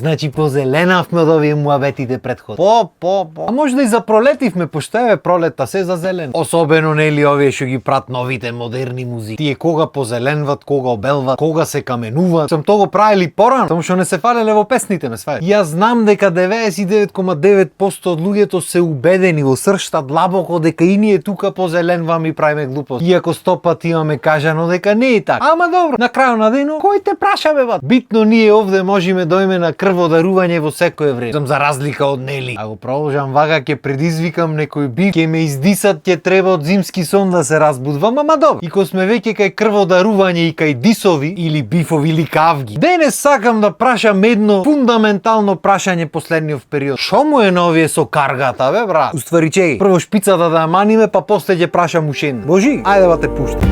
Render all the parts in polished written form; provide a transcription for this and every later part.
Значи позеленавме од овие муабетите предход. А може да и запролетивме, пошто еве пролета се за зелено. Особено нели овие што ги прат новите модерни музики. Тие кога позеленват, кога обелват, кога се каменуваат. Сам тоа го правили порано, само што не се фалеле во песните, ме сваја. Јас знам дека 99,9% од луѓето се убедени во сршта длабоко дека и ние тука позеленваме и правиме глупост. Иако 100 пати имаме кажано дека не е така. Ама добро, на крајот на денот, кој те праша бе бат? Битно ние овде можеме да имаме на крводарување во секое време. Сам за разлика од Нели. Ако продолжам вага ќе предизвикам некој бив, ќе ме издисат, ќе треба од зимски сон да се разбудвам, ама добро. И кога сме веќе кај крводарување и кај дисови или бифови или кавги. Денес сакам да прашам едно фундаментално прашање последниот период. Шо му е на овие со каргата бе брат? Уствари чеј, прво шпицата да ја маниме, па после ќе прашам ушен. Божи, ајде да те пуштам.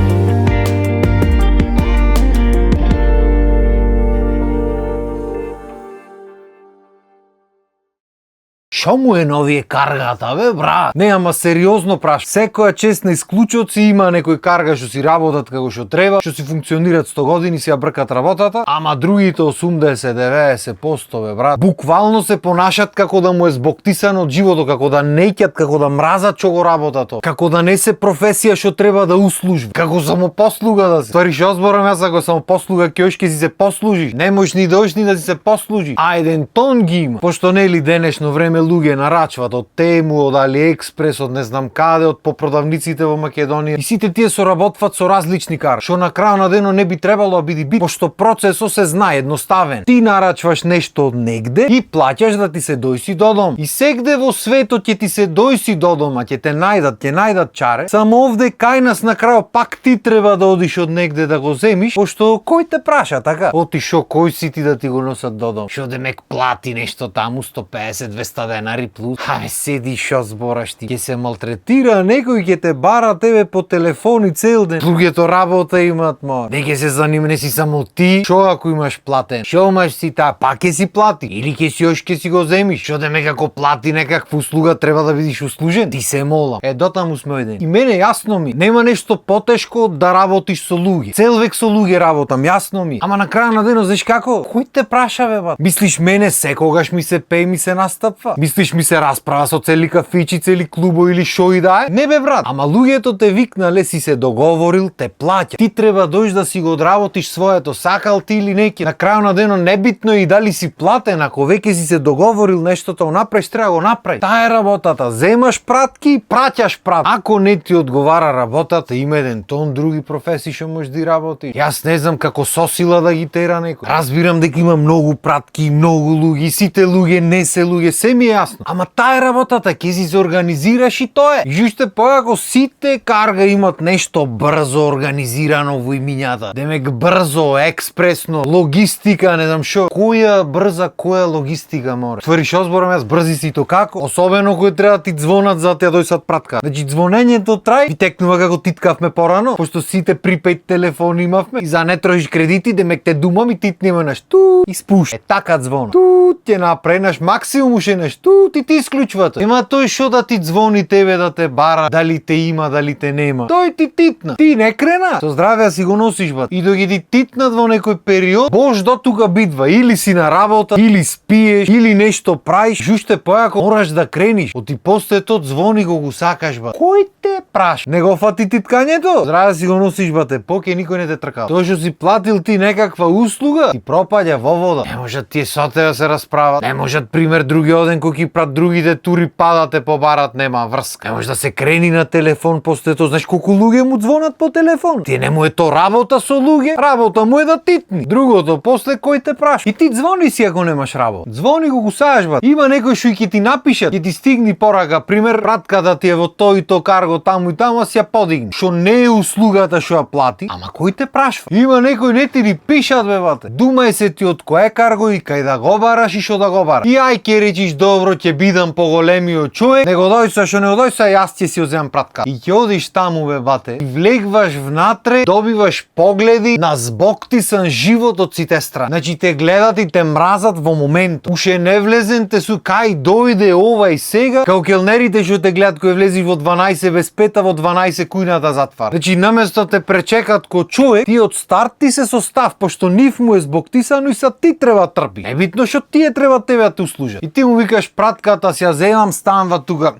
Шо му е на овие каргата, бе, брат? Не, ама сериозно праш. Секоја честна исклучоци има некој карга што си работат како што треба, што си функционират 100 години, си ја бркат работата, ама другите 80-90%, бе, брат, буквално се понашат како да му е збоктисано од животот, како да неќат, како да мразат што го работат, како да не се професија што треба да услужи, како самопослуга да се. Ствари што зборам јас, ако самопослуга ќе си се послужиш, не можеш ни дојш ни да си се послужиш. А еден тон ги има, пошто нели денешно време луѓе нарачват од Тему, од Алиекспрес, од не знам каде, од попродавниците во Македонија. И сите тие соработват со различни карги, што на крајот на денот не би требало да биде бит, пошто процесот се знае едноставен. Ти нарачваш нешто од негде и плаќаш да ти се дојси до дом. И сегде во светот ќе ти се дојси до дома, ќе те најдат чаре. Само овде кај нас на крајот пак ти треба да одиш од негде да го земиш, пошто кој те праша така? Оти шо кој си ти да ти го носат до дом? Шо демек плати нешто таму 150-200 денари плюс. Абе седи шо збораш ти? Ќе се малтретира некој, ќе те бара тебе по телефон и цел ден. Луѓето работа имат, ма. Не ќе се занимне си само ти. Шо ако имаш платен? Шо имаш си та? Пак ќе си плати. Или ќе си ќе си го земиш. Шо демек ако плати некаква услуга треба да бидиш услужен? Ти се молам. Дотаму сме оден. И мене јасно ми, нема нешто потешко да работиш со луѓе. Цел век со луѓе работам, јасно ми. Ама на крајот на денот знаеш како? Кој те праша бе бат? Мислиш мене секогаш ми се пее, ми се настапва? Мислиш ми се расправа со цели кафичи, цели клубови или шо и да е? Не бе брат. Ама луѓето те викнале, си се договорил, те плаќа. Ти треба дојш да си го одработиш своето, сакал ти или неки. На крајот на денот небитно и дали си платен, ако веќе си се договорил нештото направиш, треба го направиш. Таа е работата. Земаш пратки, праќаш прат. Ако не ти одговара работата, има еден тон други професии што можеш да работиш. Јас не знам како со сила да ги тера некој. Разбирам дека има многу пратки, многу луѓе, сите луѓе не се луѓе, се ми е јасно. Ама таа е работата, ќе си се организираш и тоа е. И уште појако сите карга имат нешто брзо организирано во имињата. Демек брзо, експресно, логистика, не знам шо. Која брза, која логистика море? Ствари шо зборам јас, брзи си то како? Особено кој треба да ти звонат за да ја дојсат пратка. Значи звонењето трај, ви текнува како титкавме порано, пошто сите припејд телефони имавме и за не трошиш кредити, демек те думам и титнеме наш ту и спуш. Така звон. Ту ќе напренаш максимум уште нешто и ти исклучвате. Ема тој шо да ти звони тебе да те бара, дали те има, дали те нема. Тој ти титна. Ти не крена. Со здраве си го носиш бат. И дога ти титнат во некој период, бош до тука битва, или си на работа, или спиеш, или нешто правиш, уште појако мораш да крениш. Оти после тоа звони го сакаш бат. Кој те праш? Не го фати титкањето? Здраве си го носиш бате, поке никој не те тркал. Тоа што си платил ти некаква услуга, ти пропаѓа во вода. Не можат тие со тебе се расправат. Не можат пример други оден кој ќе прат другите тури падат те побарат, нема врска. Не може да се крени на телефон после тоа, знаеш колку луѓе му звонат по телефон. Ти не му е то работа со луѓе, работа му е да титни. Другото после кој те праша. И ти звони си ако немаш работа. Звони го саеш бат. Има некој што ќе ти напишат, ќе ти стигни порака, пример пратка да ти е во тој и то карго таму и таму, си ја подигни. Што не е услугата што ја плати, ама кој те прашва? Има некој не ти пишат бе бате. Думај се ти од кое карго и кај да го бараш и што да го бараш. И ај ќе речиш добро скоро ќе бидам поголемиот човек, него дој со што не дој со јас ќе си одземам пратка. И ќе одиш таму бе бате, и влегваш внатре, добиваш погледи на збоктисан живот од сите страни. Значи те гледат и те мразат во моментот. Уше не влезен те су кај дојде ова и сега, као келнерите што те гледат кој влезиш во 12 без 5, во 12 кујната затвара. Значи наместо те пречекат ко човек, ти од старт ти се состав, пошто нив му е збоктисано и са ти треба трпи. Небитно што тие треба тебе да те услужат. И ти му викаш пратката си ја земам, станва тука.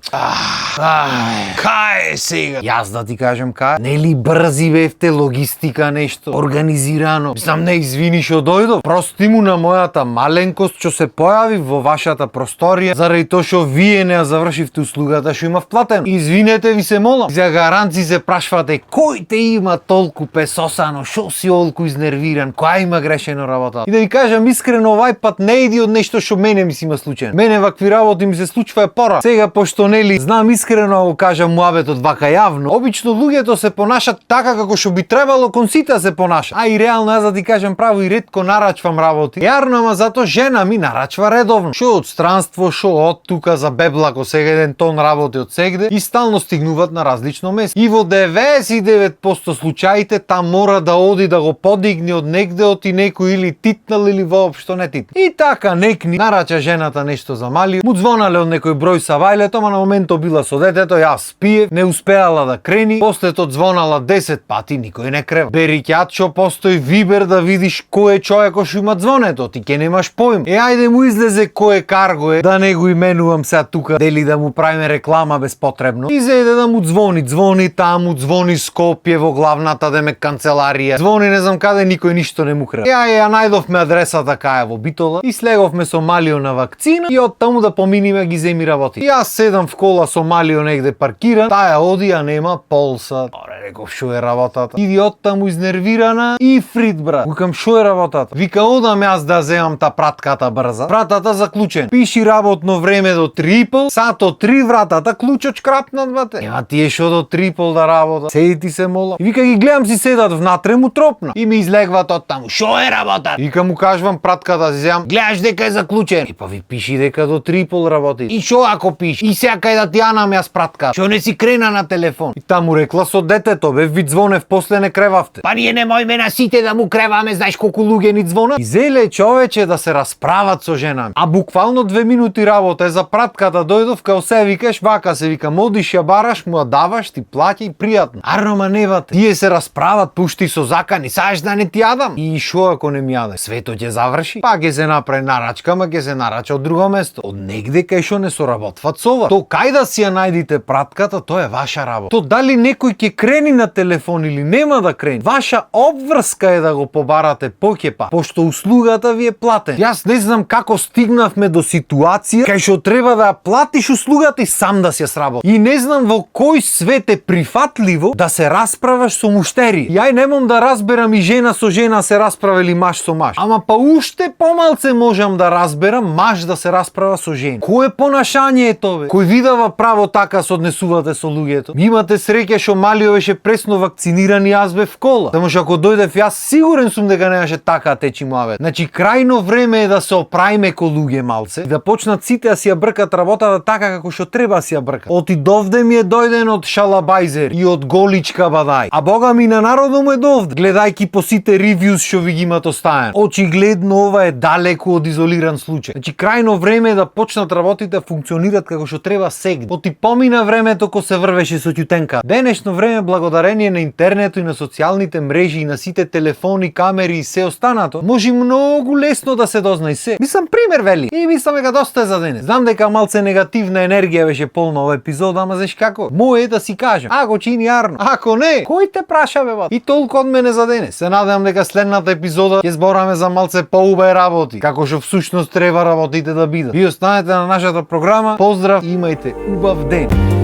Кај е сега? Јас да ти кажем кај? Нели брзи бевте, логистика нешто, организирано. Мислам, не извини што дојдов. Прости му на мојата маленкост што се појави во вашата просторија заради тоа што вие не ја завршивте услугата што имав платено. Извинете ви се молам. За гаранци се прашвате кој те има толку песосано, што си олку изнервиран, која има грешено работа. И да ви кажам искрено, овај пат не иди од нешто што мене ми си има случајно. Мене вакви работи ми се случува пора. Сега пошто нели знам искрено го кажам муабетот вака јавно. Обично луѓето се понашат така како што би требало кон сите се понаша. А и реално јас да ти кажам право и ретко нарачвам работи. Јарно, ама зато жена ми нарачва редовно. Шо од странство, шо од тука за беблако сега еден тон работи од сегде и стално стигнуваат на различно место. И во 99% случаите там мора да оди да го подигне од негде од и некој или титнал или воопшто не титнал. И така некни нарача жената нешто за мали, му звонале од некој број са вајлето, ама на моментот била со детето, јас спиев, не успеала да крени, после тоа звонала 10 пати, никој не крева. Бери ќатчо, постои Вибер да видиш кој е човекот што има звонето, ти ке немаш поим. Ајде му излезе кој е карго е, да не го именувам сега тука, дели да му правиме реклама безпотребно. И заеде да му звони таму, звони Скопје во главната деме канцеларија, звони не знам каде, никој ништо не му крева. Ја најдовме адресата кај во Битола и слеговме со Малио на вакцина и од таму да поминиме ги земи работи. Јас седам в кола со Малио негде паркиран, таа оди, а нема пол сат. Оре, реков, шо е работата? Иди од таму изнервирана и фрит, брат. Викам, шо е работата? Вика, одам јас да земам та пратката брза. Вратата заклучен. Пиши работно време до 3:30, сато 3 вратата клучот шкрапнат, бате. Ема тие шо до 3:30 да работат? Седи ти се мола. И вика, ги гледам си седат внатре, му тропна. И ми излегват од таму. Шо е работата? Вика, му кажувам пратката си земам. Гледаш дека е заклучен. И па ви пиши дека до 3:30 работи. И шо ако пиши? И сега кај да ти јанам јас пратка. Шо не си крена на телефон? И таму рекла со детето, бе, ви звонев, после не кревавте. Па ние немојме на сите да му креваме, знаеш колку луѓе ни звонат? И зеле човече да се расправат со жена. А буквално 2 минути работа е за пратката, дојдов као се викаш, вака се вика, одиш ја бараш, му ја даваш, ти плаќа и пријатно. Арно невате. Тие се расправат, пушти со закани, саеш да не ти јадам? И шо ако не ми јаде? Свето ќе заврши? Па ќе се направи нарачка, ма ќе се нарача од друго место. Од негде кај шо не соработват со ова. То кај да си ја најдите пратката, тоа е ваша работа. То дали некој ќе крени на телефон или нема да крени, ваша обврска е да го побарате покепа, пошто услугата ви е платена. Јас не знам како стигнавме до ситуација кај што треба да ја платиш услугата и сам да си ја сработи. И не знам во кој свет е прифатливо да се расправаш со муштери. Ја немам да разберам и жена со жена се расправа или маж со маж. Ама па уште помалце можам да разберам маж да се расправа со жена. Кој понашање е тоа, бе? Кој видава право така се однесувате со луѓето? Имате среќа што Малио беше пресно вакциниран и јас бев кола. Само што ако дојдев јас сигурен сум дека немаше така течи муавет. Значи крајно време е да се оправиме ко луѓе малце и да почнат сите да си ја бркат работата така како што треба да си ја бркат. Оти довде ми е дојден од шалабајзер и од голичка бадај. А бога ми на народот му е довде, гледајки по сите ревјуз што ви ги имат оставен. Очигледно ова е далеку од изолиран случај. Значи крајно време е да почнат работите да функционираат како што треба сегде. Оти помина времето кога се врвеше со ќутенка. Денешно време благодарение на интернетот и на социјалните мрежи и на сите телефони, камери и се останато, може многу лесно да се дозна и се. Мислам пример вели. И мислам дека доста е за денес. Знам дека малце негативна енергија беше полна ова епизода, ама знаеш како? Мој е да си кажам, ако чини Арно, ако не, кој те праша бе бат? И толку од мене за денес. Се надевам дека следната епизода ќе збораме за малце поубави работи, како што всушност треба работите да бидат. Ви останете на нашата програма. Поздрав и имајте убав ден.